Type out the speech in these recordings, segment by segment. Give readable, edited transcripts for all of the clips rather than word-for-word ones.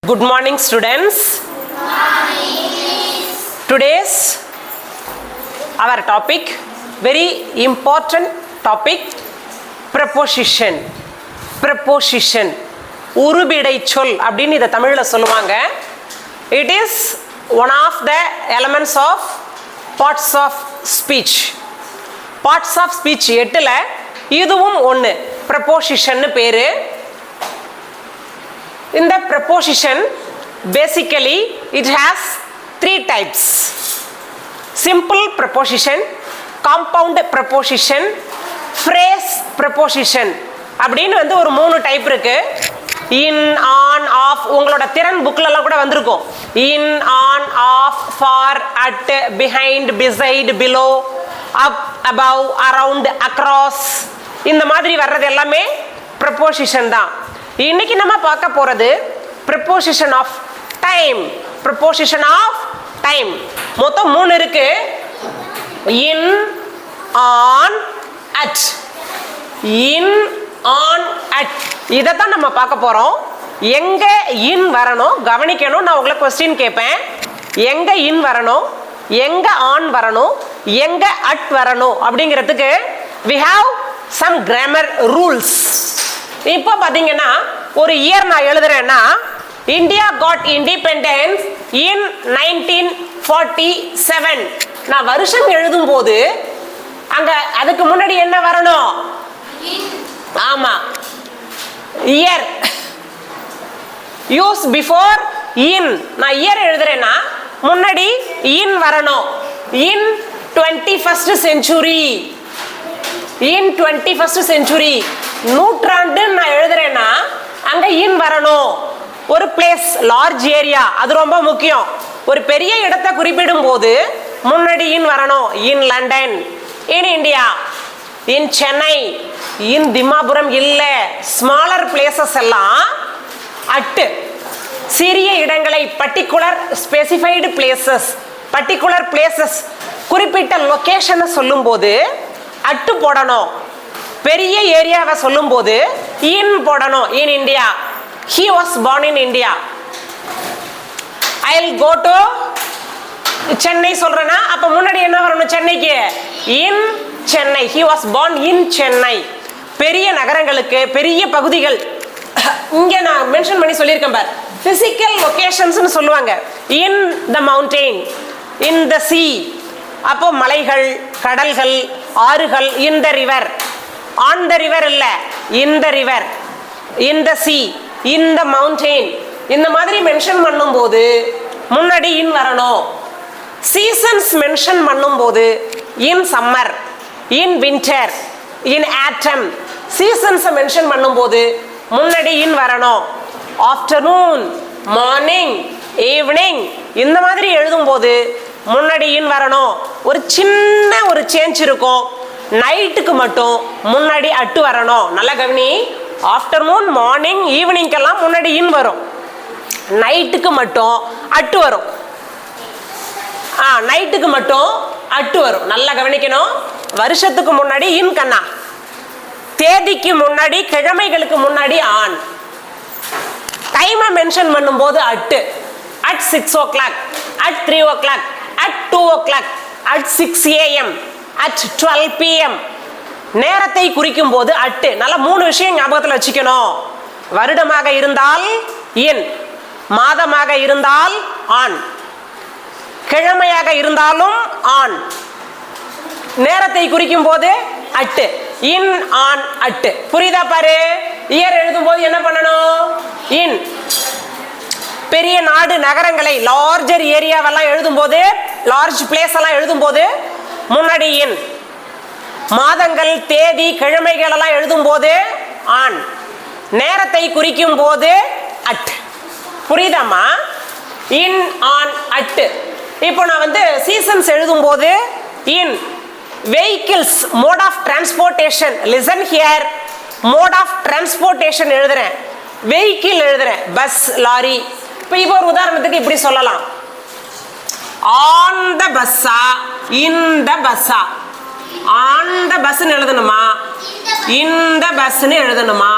Good morning, students. Today's our topic, very important topic, preposition. Preposition. உருபிடை சொல் அப்படின்னு இதை தமிழ்ல சொல்லுவாங்க. It is one of the elements of parts of speech. Parts of speech 8ல இதுவும் ஒன்று preposition பேரு. In the preposition, basically it has three types: simple preposition, compound preposition, phrase preposition. அப்படின்னு வந்து ஒரு 3 டைப் இருக்கு. in, on, off. உங்களோட திறன் புக்ல எல்லாம் கூட வந்திருக்கும். in, on, off, for, at, behind, beside, below, up, above, around, across. இந்த மாதிரி வர்றது எல்லாமே preposition தான். இன்னைக்கு நம்ம பார்க்க போறது preposition of time. preposition of time மொத்தம் 3 இருக்கு. in, on, at. in, on, at. இத தான் நம்ம பார்க்க போறோம். எங்க in வரணும் கவனிக்கணும். நான் உங்களுக்கு क्वेश्चन கேட்பேன். எங்க in வரணும், எங்க on வரணும், எங்க at வரணும் அப்படிங்கிறதுக்கு we have some grammar rules. இப்போ பாத்தீங்கன்னா ஒரு இயர் நான் எழுதுறேன்னா இந்தியா காட் இண்டிபெண்டன்ஸ் இன் 1947. நான் வருஷம் எழுதும் போது அங்க அதுக்கு முன்னாடி என்ன வரணும்? ஆமா, இயர். யூஸ் பிஃபோர் இன். நான் இயர் எழுதுறேன்னா முன்னாடி இன் வரணும். இன் 21st century. in 21st century. நூற்றாண்டு நான் எழுதுறேன்னா அங்க இன் வரணும். ஒரு பிளேஸ், லார்ஜ் ஏரியா, அது ரொம்ப முக்கியம். ஒரு பெரிய இடத்தை குறிப்பிடும் போது முன்னாடி இன் வரணும். இன் லண்டன், இன் இந்தியா, இன் சென்னை, இன் திமாபுரம் இல்ல. ஸ்மாலர் பிளேசஸ் எல்லாம் அட்டு. சிறிய இடங்களை particular specified places, particular places, குறிப்பிட்ட லொகேஷனை சொல்லும் போது அட்டு போடணும். பெரிய ஏரியாவை சொல்லும் போது இன் போடணும். In India, he was born in India. I'll go to Chennai சொல்றேன்னா அப்ப முன்னாடி என்ன வரணும்? சென்னைக்கு in Chennai. he was born in Chennai. பெரிய நகரங்களுக்கு, பெரிய பகுதிகள் இங்க நான் மென்ஷன் பண்ணி சொல்லியிருக்கேன் பார். பிசிக்கல் லொகேஷன்ஸ்னு சொல்லுவாங்க. in the mountain, in the sea. அப்போ மலைகள், கடல்கள், ஆறுகள். in the river, on the river இல்ல, in the river, in the sea, in the mountain. இந்த மாதிரி மென்ஷன் பண்ணும்போது முன்னாடி இன் வரணும். சீசன்ஸ் மென்ஷன் பண்ணும்போது in summer, in winter, in autumn. Seasons mention பண்ணும்போது முன்னாடி இன் வரணும். ஆஃப்டர்நூன், மார்னிங், ஈவினிங் இந்த மாதிரி எழுதும்போது முன்னாடி இன் வரணும். ஒரு சின்ன ஒரு சேஞ்ச் இருக்கும். நைட்டுக்கு மட்டும் முன்னாடி அட்டு வரணும். நல்ல கவனி. ஆஃப்டர்நூன், மார்னிங், ஈவினிங்கெல்லாம் முன்னாடி இன் வரும். நைட்டுக்கு மட்டும் அட்டு வரும். நைட்டுக்கு மட்டும் அட்டு வரும். நல்லா கவனிக்கணும். வருஷத்துக்கு முன்னாடி இன் கண்ணா. தேதிக்கு முன்னாடி, கிழமைகளுக்கு முன்னாடி ஆன். டைமை மென்ஷன் பண்ணும்போது at. At 6 o'clock, at 3 o'clock, at 2 o'clock, at 6 AM, at 12 PM. நேரத்தை குறிக்கும் போது அட்டு. நல்ல 3 விஷயம் ஞாபகத்தில் வச்சுக்கணும். வருடமாக இருந்தால் இன், மாதமாக இருந்தால் ஆன், கிழமையாக இருந்தாலும் ஆன். நேரத்தை குறிக்கும் போது அட்டு. In, on, at. புரியுதா பாரு? இயர் எழுதும் போது என்ன பண்ணணும்? இன். பெரிய நாடு, நகரங்களை, லார்ஜர் ஏரியாவெல்லாம் எழுதும் போது, லார்ஜ் பிளேஸ் எல்லாம் எழுதும் போது முன்னாடி இன். மாதங்கள், தேதி, கிழமைகள் எல்லாம் எழுதும் போது ஆன். நேரத்தை குறிக்கும் போது அட். புரியுதாமா? In, on, at. இப்போ நான் வந்து சீசன்ஸ் எழுதும் போது in. Vehicles, mode of transportation. Listen here. Mode of transportation எழுதுறேன். வெஹிக்கிள் எழுதுறேன். Bus, lorry. இப்போ ஒரு உதாரணத்துக்கு இப்படி சொல்லலாம். ஆன் த பஸ்ஸா, இன் த பஸ்ஸா. ஆன் த பஸ்ன்னு எழுதணுமா, இந்த பஸ்ன்னு எழுதணுமா?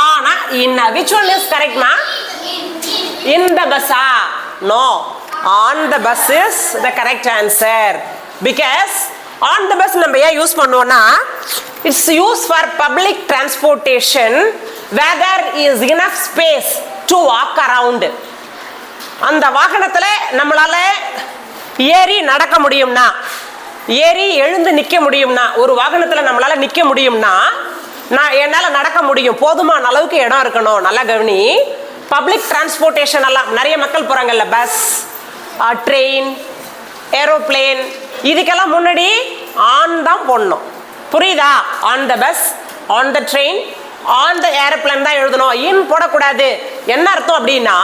ஆனா in. Which one is correct ma? In the bus. No, on the bus is the correct answer. Because on the bus நம்ம ஏன் யூஸ் பண்ணுவோம்னா it's used for public transportation where there is enough space to walk around. அந்த வாகனத்துல நம்மளால ஏறி நடக்க முடியும்னா, ஏறி எழுந்து நிக்க முடியும்னா, ஒரு வாகனத்துல நம்மளால நிக்க முடியும்னா என்னால நடக்க முடியும், போதுமான அளவுக்கு இடம் இருக்கணும். நல்லா கவனி. பப்ளிக் டிரான்ஸ்போர்ட்டேஷன் எல்லாம் நிறைய மக்கள் போறாங்கல்ல, பஸ், ட்ரெயின், ஏரோப்ளேன், இதுக்கெல்லாம் முன்னாடி ஆன் தான் போடணும். புரியுதா? On the bus, on the train, on the aeroplane தான் எழுதணும். இன் போடக்கூடாது. என்ன அர்த்தம் அப்படின்னா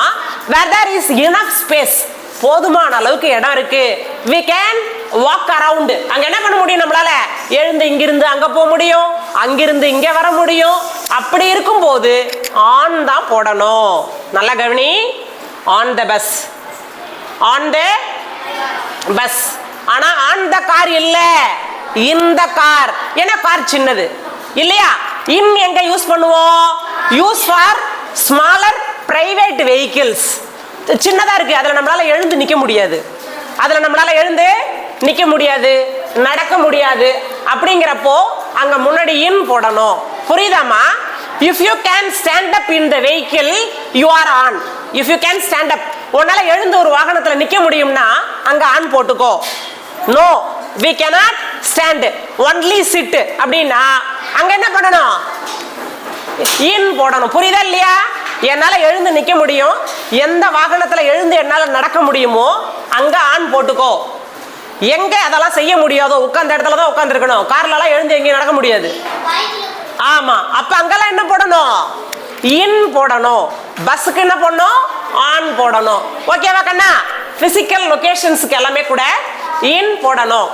where there is enough space, போதுமான அளவுக்கு இடம் இருக்கு, we can walk around. அங்க என்ன பண்ண முடியும்? நம்மளால எழுந்து இங்கிருந்து அங்க போக முடியும், அங்கிருந்து இங்க வர முடியும். அப்படி இருக்கும்போது ஆன் தான் போடணும். நல்லா கவனி. On the bus, on the bus. ஆனா ஆன் த கார் இல்ல, இந்த கார். ஏன்னா கார் சின்னது இல்லையா? இன் எங்க யூஸ் பண்ணுவோம்? Use for smaller private vehicles. சின்னதா இருக்கு, அதுல நம்மளால எழுந்து நிக்க முடியாது, அதுல நம்மளால எழுந்து நிக்க முடியாது, நடக்க முடியாது. அப்படிங்கிறப்போ அங்க முன்னாடி இன் போடணும். புரியுதாமா? If you can stand up in the vehicle, you are on. If you can stand up, உன்னால எழுந்து ஒரு வாகனத்துல நிக்க முடியும்னா அங்க ஆன் போட்டுக்கோ. No, we cannot stand, only sit அப்படின்னா அங்க என்ன பண்ணணும்? இன் போடணும். புரியுதா இல்லையா? என்னால எழுந்து நிக்க முடியும், எந்த வாகனத்துல எழுந்து என்னால நடக்க முடியுமோ அங்க ஆன் போட்டுக்கோ. எங்க அதெல்லாம் செய்ய முடியாதோ உட்கார்ந்த இடத்துல தான் உட்கார்ந்து இருக்கணும். கார்ல எல்லாம் எழுந்து எங்கேயும் நடக்க முடியாது. ஆமா, அப்ப அங்கெல்லாம் என்ன போடணும்? இன் போடணும். பஸ்ஸுக்கு என்ன போடணும்? ஆன் போடணும். ஓகேவா கண்ணா? பிசிக்கல் லொகேஷன்ஸ்க்கு எல்லாமே கூட இன் போடணும்.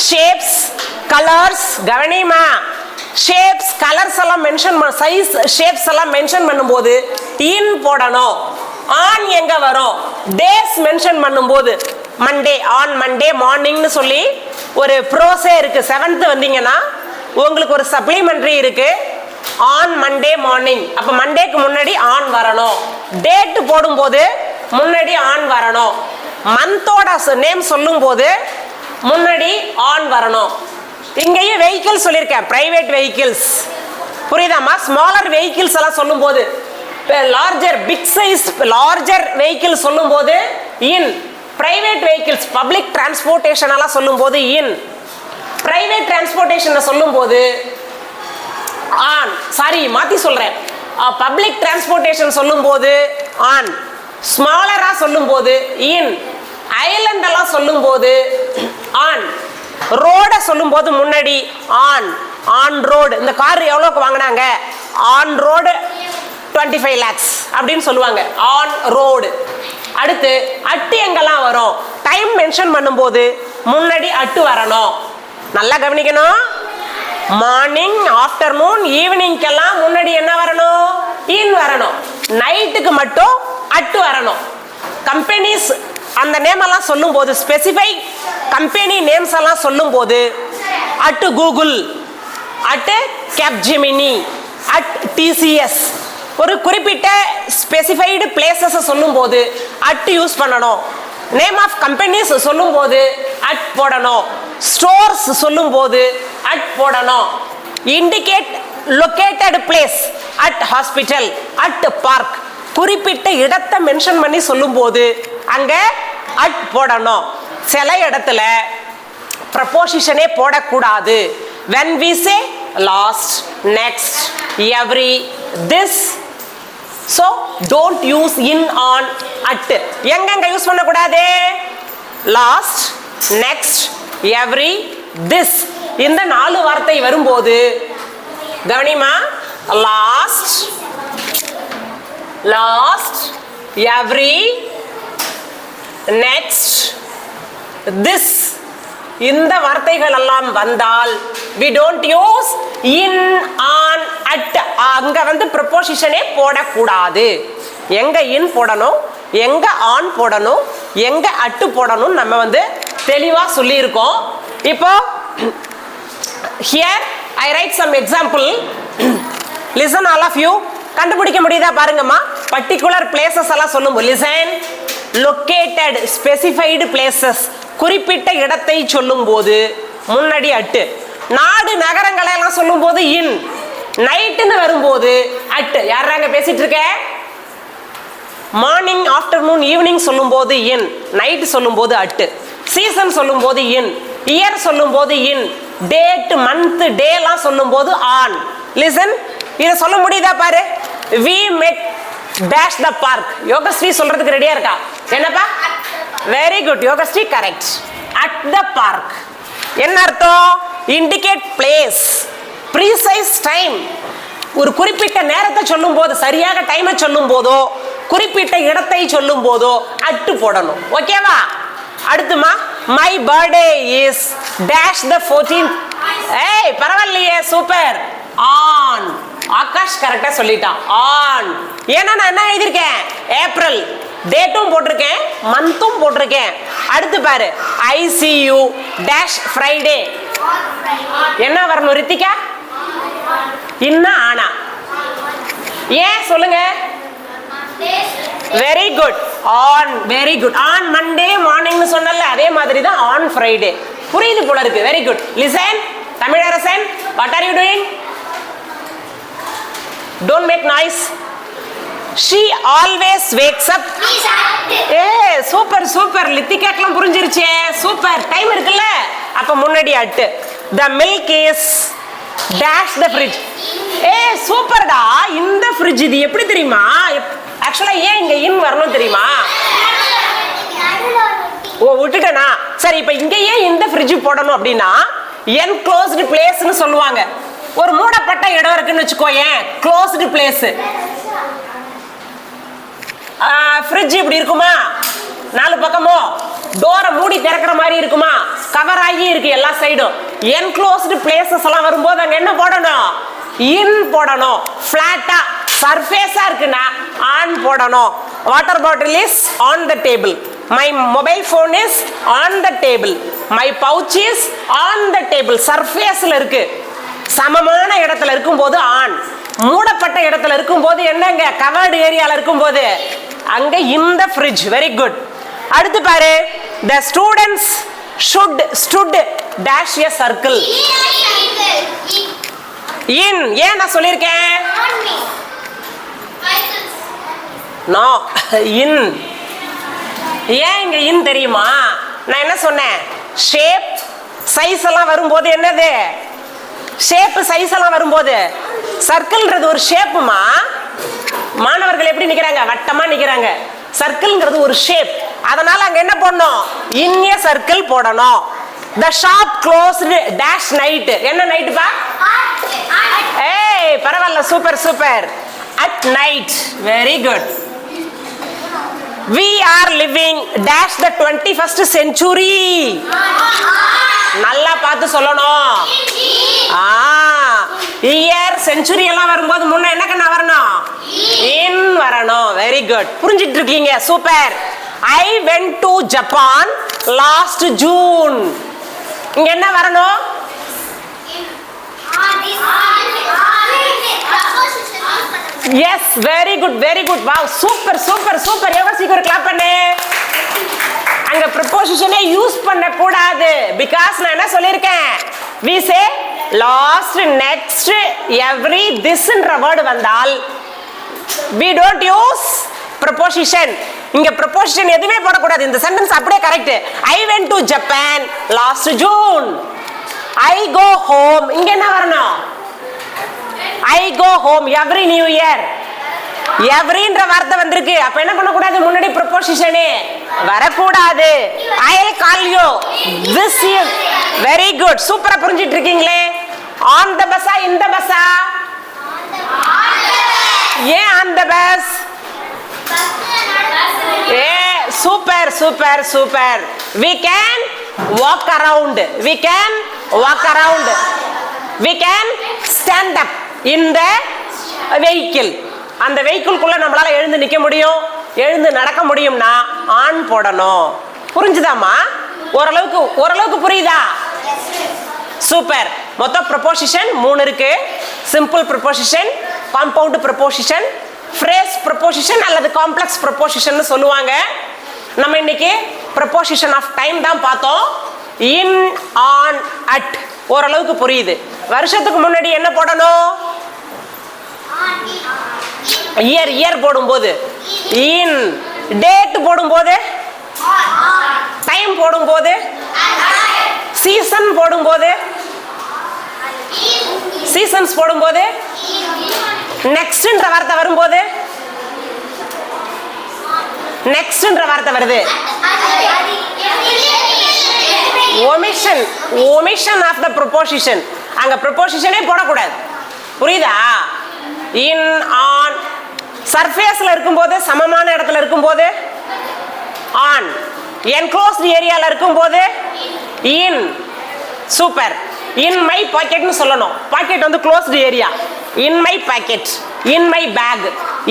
ஷேப்ஸ், கலர்ஸ், கவனிமா. ஷேப்ஸ், கலர்ஸ் எல்லாம் மென்ஷன் பண்ண, சைஸ் ஷேப்ஸ் எல்லாம் மென்ஷன் பண்ணும்போது இன் போடணும். ஆன் எங்க வரும்? டேஸ் மென்ஷன் பண்ணும்போது மண்டே, ஆன் மண்டே மார்னிங்னு சொல்லி ஒரு ப்ரோஸே இருக்கு. 7th வந்தீங்கன்னா உங்களுக்கு ஒரு சப்ளிமெண்டரி இருக்கு, ஆன் மண்டே மார்னிங். அப்ப மண்டேக்கு முன்னாடி ஆன் வரணும். டேட் போடும்போது முன்னாடி ஆன் வரணும். மந்தோட நேம் சொல்லும் போது முன்னாடி ஆன் வரணும். இங்கேயும் வெஹிக்கிள் சொல்லியிருக்கேன், பிரைவேட் வெஹிக்கிள்ஸ். புரியுதாமா? ஸ்மாலர் வெஹிக்கிள்ஸ் எல்லாம் சொல்லும் போது, larger, big size larger vehicle சொல்லும் போது in. Private vehicles, public transportation எல்லாம் சொல்லும் போது இன். பிரைவேட் டிரான்ஸ்போர்ட்டேஷன் சொல்லும் போது ஆன். சாரி, மாத்தி சொல்றேன். பப்ளிக் டிரான்ஸ்போர்ட்டேஷன் சொல்லும் போது ஆன், ஸ்மாலரா சொல்லும் போது இன், ஐலண்ட் எல்லாம் சொல்லும் போது ஆன், ரோட சொல்லும் போது முன்னாடி ஆன். ஆன் ரோடு, இந்த கார் எவ்வளோக்கு வாங்கினாங்க? ஆன் ரோடு 25 lakhs அப்படின்னு சொல்லுவாங்க. On road. அடுத்து அட்டு எங்கெல்லாம் வரும்? டைம் மென்ஷன் பண்ணும்போது முன்னாடி அட்டு வரணும். நல்லா கவனிக்கணும். மார்னிங், ஆஃப்டர்நூன், ஈவினிங்க்கெல்லாம் முன்னாடி என்ன வரணும்? இன் வரணும். நைட்டுக்கு மட்டும் அட்டு வரணும். கம்பெனிஸ் அந்த நேம் எல்லாம் சொல்லும் போது, ஸ்பெசிஃபை கம்பெனி நேம்ஸ் எல்லாம் சொல்லும் போது at Google, at Capgemini, at TCS, ஒரு குறிப்பிட்ட ஸ்பெசிஃபைடு பிளேசஸ் சொல்லும் போது அட் யூஸ் பண்ணணும். நேம் ஆஃப் கம்பெனிஸ் சொல்லும் போது அட் போடணும். ஸ்டோர்ஸ் சொல்லும் போது அட் போடணும். Indicate located place, at hospital, at park, குறிப்பிட்ட இடத்தை மென்ஷன் பண்ணி சொல்லும் போது அங்க அட் போடணும். சில இடத்துல ப்ரப்போசிஷனே போடக்கூடாது. when we say last, next, every, this, so don't use in, on, at. எங்க யூஸ் பண்ண கூடாது? last, next, every, this, இந்த 4 வார்த்தை வரும்போது கவனிமா, last, every, next, this, இந்த வார்த்தைகள் எல்லாம் வந்தால் we don't use in, on, at. அங்க வந்து ப்ரொபோசிஷனே போடக்கூடாது. எங்க இன் போடணும், எங்க ஆன் போடணும், எங்க அட்டு போடணும் நம்ம வந்து தெளிவா சொல்லி இருக்கோம். இப்போ here I write some example. Listen all of you. கண்டுபிடிக்க முடியுதா பாருங்கம்மா. பர்டிகுலர் பிளேசஸ் எல்லாம் சொல்லும். லிசன். லொகேட்டட் ஸ்பெசிஃபைடு பிளேசஸ், குறிப்பிட்ட இடத்தை சொல்லும் போது முன்னாடி அட்டு. நாடு நகரங்களை எல்லாம் சொல்லும் போது இன். நைட்டுன்னு வரும்போது அட்டு. யாராங்க பேசிட்டு இருக்க? மார்னிங் ஆஃப்டர்நூன் ஈவினிங் சொல்லும் போது இன். நைட் சொல்லும் போது அட்டு. சீசன் சொல்லும் போது இன். இயர் சொல்லும் போது இன். டேட் மந்த் டேலாம் சொல்லும் போது ஆன். லிசன். இதை சொல்ல முடியுதா பாரு. we met dash the park. Yogashree சொல்றதுக்கு ரெடியா இருக்கா? என்னப்பா? Very good Yogashree, correct. at the park என்ன அர்த்தம்? indicate place, precise time. ஒரு குறிப்பிட்ட நேரத்தை சொல்லும் போது, சரியாக டைமை சொல்லும் போதோ, குறிப்பிட்ட இடத்தை சொல்லும் போதோ அட்டு போடணும். ஓகேவா? அடுத்துமா, my birthday is dash the 14th. ஏய் பரவாயில்லையே, சூப்பர். ஆன். ஆகாஷ் கரெக்டா சொல்லிட்டான். ஆன். ஏன்னா நான் என்ன எழுதியிருக்கேன்? ஏப்ரல். டேட்டும் போட்டிருக்கேன், மந்த்தும் போட்டிருக்கேன். அடுத்து பாரு, I see you dash Friday. என்ன வரணும் ரித்திகா? இன்னும் ஆனா. ஏன் சொல்லுங்க? Very good. On. Very good. On Monday மார்னிங்னு சொன்னல, அதே மாதிரி தான் ஆன் ஃப்ரைடே. புரியுது போல இருக்கு. Very good. Listen. Tamilarasan, what are you doing? Don't make noise. She always wakes up. ஏய் சூப்பர் சூப்பர். லித்திகாக்கெல்லாம் புரிஞ்சிருச்சே. சூப்பர். டைம் இருக்குல்ல, அப்ப முன்னாடி at. The milk is dash the fridge. ஏய் சூப்பர்டா. இந்த ஃப்ரிட்ஜ் இது எப்படி தெரியுமா? ஆக்சுவலா ஏன் இங்க இன் வரணும் தெரியுமா? ஓ விட்டுட்டேனா? சரி, இப்ப இங்க ஏன் இந்த ஃப்ரிட்ஜ் போடணும் அப்படின்னா, என்க்ளோஸ்டு பிளேஸ்னு சொல்லுவாங்க. ஒரு மூடப்பட்ட இடம் இருக்குன்னு வச்சுக்கோயேன், க்ளோஸ்டு பிளேஸ். ஃப்ரிட்ஜ் இப்படி இருக்குமா? நாலு பக்கமோ டோரை மூடி திறக்கிற மாதிரி இருக்குமா? கவர் ஆகி இருக்கு எல்லா சைடும். என்க்ளோஸ்டு பிளேசஸ் எல்லாம் வரும்போது அங்க என்ன போடணும்? இன் போடணும். ஃபிளாட்டா சர்ஃபேஸா இருக்குன்னா ஆன் போடணும். Water bottle is on the table. My mobile phone is on the table. My pouch is on the table. சர்ஃபேஸ்ல இருக்கு. சமமான இடத்துல இருக்கும்போது ஆன். மூடப்பட்ட இடத்துல இருக்கும்போது என்னங்க? கவர்டு ஏரியால இருக்கும்போது அங்க இந்த ஃப்ரிட்ஜ். Very good. அடுத்து பாரு, the students should stood dash a circle. in. ஏன் நான் சொல்லியிருக்கேன்? no in. ஏன் இங்க இன் தெரியுமா? நான் என்ன சொன்னேன்? ஷேப் சைஸ் எல்லாம் வரும்போது என்னது? ஷேப் சைஸ் எல்லாம் வரும்போது சர்க்கிள்ன்றது ஒரு ஷேப்புமா. மாணவர்கள் எப்படி நிக்கிறாங்க? வட்டமா நிக்கிறாங்க. சர்க்கிள்ங்கிறது ஒரு ஷேப். அதனால அங்க என்ன பண்ணணும்? இன்னிய சர்க்கிள் போடணும். the shop closed dash night. என்ன நைட் பா? ஏய் பரவாயில்ல, super super. at night. very good. we are living dash the 21st century. நல்லா பார்த்து சொல்லணும். இயர் செஞ்சுரி எல்லாம் வரும்போது முன்ன என்ன கண்ணா வரணும்? இன் வரணும். Very good. புரிஞ்சிட்டு இருக்கீங்க. Super. I went to Japan last June. இங்க என்ன வரணும்? Yes very good very good. Wow super super super. எவ்வளவு சீக்கிரம் கிளாப் பண்ணு. அங்க ப்ரிபோசிஷனே யூஸ் பண்ண கூடாது. பிகாஸ் நான் என்ன சொல்லியிருக்கேன்? we say last, next, every, this ன்ற வேர்டு வந்தால் we don't use preposition. இங்க preposition எதுவுமே போடக்கூடாது. இந்த சென்டென்ஸ் அப்படியே correct. I went to Japan last June. I go home. இங்க என்ன வரணும்? I go home every new year. எவ்ரின்ற வார்த்தை வந்திருக்கு. அப்ப என்ன பண்ண கூடாது? முன்னாடி ப்ரொபோசிஷனே வரக்கூடாது. I'll call you this year. Very good. சூப்பரா புரிஞ்சிட்டு இருக்கீங்களே. ஆன் த பஸ்ஸா இந்த பஸ்ஸா? ஏன் on the bus? A super super super. we can walk around. we can walk around. we can stand up in the vehicle. அந்த வெஹிக்கிள்குள்ள நம்மளால எழுந்து நிக்க முடியும், எழுந்து நடக்க முடியும்னா ஆன் போடணும். புரிஞ்சுதாமா? ஓரளவுக்கு புரியுதா? சூப்பர். மொத்தம் ப்ரொபோசிஷன் 3 இருக்கு. Simple proposition, compound proposition, phrase proposition அல்லது காம்ப்ளெக்ஸ் ப்ரொபோசிஷன் சொல்லுவாங்க. நம்ம இன்னைக்கு ப்ரொபோசிஷன் ஆஃப் டைம் தான் பார்த்தோம். இன், ஆன், அட் ஓரளவுக்கு புரியுது. வருஷத்துக்கு முன்னாடி என்ன போடணும்? இயர் போடும்போது இன், டேட் போடும்போது, டைம் போடும்போது, சீசன் போடும்போது, சீசன்ஸ் போடும்போது, நெக்ஸ்ட்ன்ற வார்த்தை வரும்போது, நெக்ஸ்ட்ன்ற வார்த்தை வருது. omission of the preposition. அங்க prepositionே போடக்கூடாது. புரியுதா? இன், ஆன், சர்ஃபேஸ்ல இருக்கும்போது, சமமான இடத்துல இருக்கும்போது ஆன், என்க்ளோஸ்ட் ஏரியால இருக்கும்போது இன். சூப்பர். இன் மை பாக்கெட்னு சொல்லணும். பாக்கெட் வந்து closed area. In my pocket, in my bag,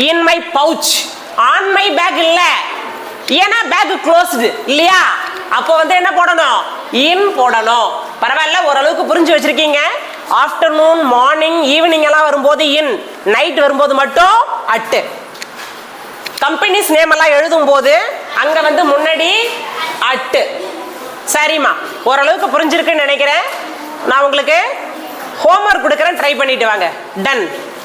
in my pouch. On my bag இல்ல, ஏன்னா பேக் க்ளோஸ்டு இல்லையா? அப்போ வந்து என்ன போடணும்? இன் போடணும். பரவாயில்ல, ஓரளவுக்கு புரிஞ்சு வச்சிருக்கீங்க. ஆஃப்டர்நூன், மார்னிங், ஈவினிங் எல்லாம் வரும்போது இன், நைட் வரும்போது மட்டும் அட். கம்பெனிஸ் நேம் எல்லாம் எழுதும் போது அங்க வந்து முன்னாடி அட். சரிம்மா, ஓரளவுக்கு புரிஞ்சிருக்குன்னு நினைக்கிறேன். நான் உங்களுக்கு ஹோம்ஒர்க் கொடுக்குறேன், ட்ரை பண்ணிட்டு வாங்க. டன்.